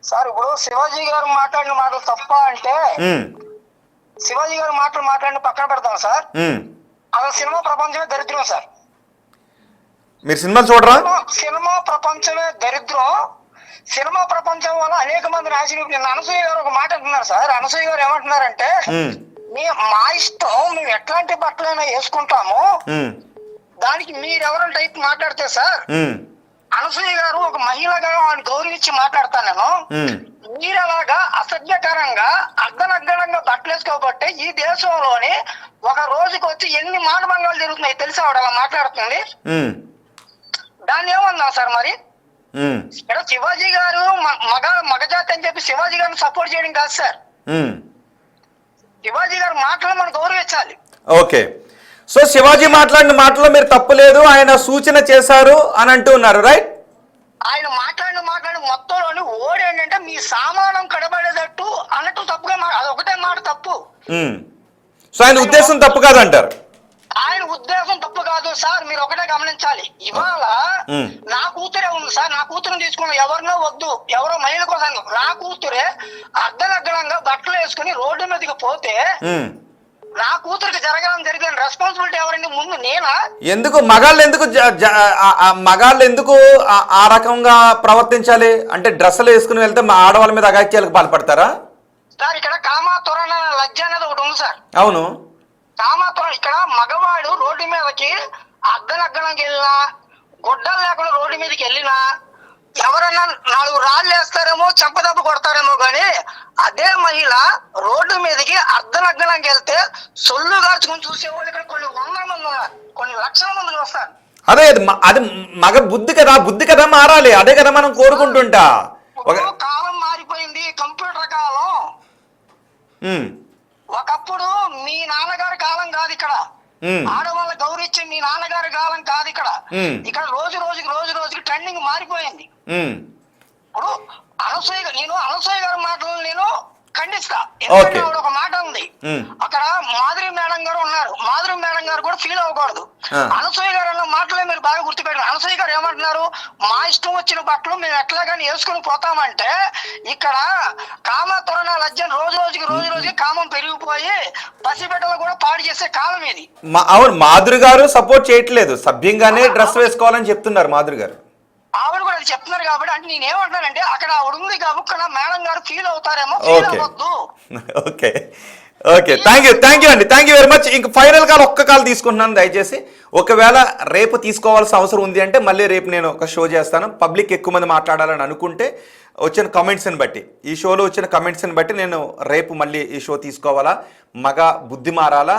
Sir ఇప్పుడు శివాజీ గారు మాట్లాడిన మాటలు తప్ప అంటే శివాజీ గారు మాట్లాడిన పక్కన పెడతాం సార్. అసలు సినిమా ప్రపంచమే దరిద్రం సార్. మీరు సినిమా చూడరా? సినిమా ప్రపంచమే దరిద్రం. సినిమా ప్రపంచం వల్ల అనేక మంది నాశనం. నిన్న అనసూయ గారు ఒక మాట అంటున్నారు సార్. అనసూయ గారు ఏమంటున్నారంటే, మా ఇష్టం, మేము ఎట్లాంటి బట్టలైనా వేసుకుంటాము, దానికి మీరెవరో టైప్ మాట్లాడితే సార్, అనసూయ గారు ఒక మహిళగా ఆయన గౌరవించి మాట్లాడతాను నేను. మీరలాగా అసభ్యకరంగా అర్ధనగ్నంగా బట్టలు వేసుకోబట్టే ఈ దేశంలోని ఒక రోజుకి వచ్చి ఎన్ని మానభంగాలు జరుగుతున్నాయి తెలిసి ఆవిడ అలా మాట్లాడుతుంది. దాన్ని ఏమన్నా సార్ మరి? ఇక్కడ శివాజీ గారు మగజాతి అని చెప్పి శివాజీ గారిని సపోర్ట్ చేయడం కాదు సార్. శివాజీ గారు మాటలు మనం గౌరవించాలి. ఓకే, సో శివాజీ మాట్లాడిన మాటలో మీరు తప్పులేదు, ఆయన సూచన చేశారు అని అంటూ ఉన్నారు, రైట్? ఆయన మాట్లాడిన మొత్తంలోని ఓడి ఏంటంటే మీ సామానం కడబడేటట్టు అన్నట్టు తప్పుగా అది ఒకటే మాట తప్పు. సో ఆయన ఉద్దేశం తప్పు కాదంటారు? ఆయన ఉద్దేశం తప్పు కాదు సార్. మీరు ఒకటే గమనించాలి. ఇవాళ నా కూతురే ఉంది సార్. నా కూతురుని తీసుకున్న ఎవరినో వద్దు, ఎవరో మహిళ కోసం, నా కూతురే అర్ధనగ్నంగా బట్టలు వేసుకుని రోడ్డు మీదకి పోతే నా కూతురికి జరిగిన రెస్పాన్సిబిలిటీ ఎవరండి? ముందు నేనా? ఎందుకు మగాళ్ళు ఎందుకు ఆ రకంగా ప్రవర్తించాలి? అంటే డ్రెస్సులు వేసుకుని వెళ్తే మా ఆడవాళ్ళ మీద అగాత్యాలకు పాల్పడతారా సార్? ఇక్కడ కామాతురణ లజ్జ అనేది ఒకటి ఉంది సార్. అవును, కామాతురం. ఇక్కడ మగవాడు రోడ్డు మీదకి అర్ధనగ్నంకి వెళ్ళినా, గుడ్డలు లేకుండా రోడ్డు మీదకి వెళ్ళినా, ఎవరన్నా 4 రాళ్ళు వేస్తారేమో, చెంపదెబ్బ కొడతారేమో, కానీ అదే మహిళ రోడ్డు మీదకి అర్ధనగ్నంకి వెళ్తే సొల్లు గార్చుకుని చూసేవాళ్ళు ఇక్కడ కొన్ని 100 మంది ఉన్నారు, కొన్ని లక్షల మంది వస్తారు. అదే అది మగ బుద్ధి కదా మారాలి. అదే కదా మనం కోరుకుంటుంటా. కాలం మారిపోయింది, కంప్యూటర్ కాలం. ఒకప్పుడు మీ నాన్నగారి కాలం కాదు ఇక్కడ. ఆడవాళ్ళ గౌరవించే మీ నాన్నగారి కాలం కాదు ఇక్కడ. ఇక్కడ రోజు రోజుకి ట్రెండింగ్ మారిపోయింది. ఇప్పుడు అనసూయ గారి మాటలు నేను ఖండిస్తా. ఎందుకంటే ఒక మాట ఉంది అక్కడ, మాధురి మేడం గారు ఉన్నారు. మాధురి మేడం గారు కూడా ఫీల్ అవ్వకూడదు. అనసూయ గారు అన్న మాటలే మీరు బాగా గుర్తుపెట్టారు. అనసూయ గారు ఏమంటున్నారు? మా ఇష్టం వచ్చిన బట్టలు మేము ఎట్లాగాని వేసుకుని పోతామంటే, ఇక్కడ కామతోరణ లజ్జను రోజు రోజుకి కామం పెరిగిపోయి పసిబిడ్డలు కూడా పాడు చేసే కాలం ఇది. అవును, మాధురి గారు సపోర్ట్ చేయట్లేదు, సభ్యంగానే డ్రెస్ వేసుకోవాలని చెప్తున్నారు మాధురి గారు. ఆవిడ కూడా అది చెప్తున్నారు కాబట్టి, అంటే నేనేమంటానంటే అక్కడ ఆవిడ ఉంది కాబట్టి మేడం గారు ఫీల్ అవుతారేమో, ఫీల్ అవ్వద్దు. ఓకే, థ్యాంక్ యూ అండి, థ్యాంక్ యూ వెరీ మచ్. ఇంక ఫైనల్ కాల్ ఒక్క కాల్ తీసుకుంటున్నాను దయచేసి. ఒకవేళ రేపు తీసుకోవాల్సిన అవసరం ఉంది అంటే మళ్ళీ రేపు నేను ఒక షో చేస్తాను. పబ్లిక్ ఎక్కువ మంది మాట్లాడాలని అనుకుంటే వచ్చిన కమెంట్స్ని బట్టి, ఈ షోలో వచ్చిన కమెంట్స్ని బట్టి నేను రేపు మళ్ళీ ఈ షో తీసుకోవాలా, మగ బుద్ధి మారాలా,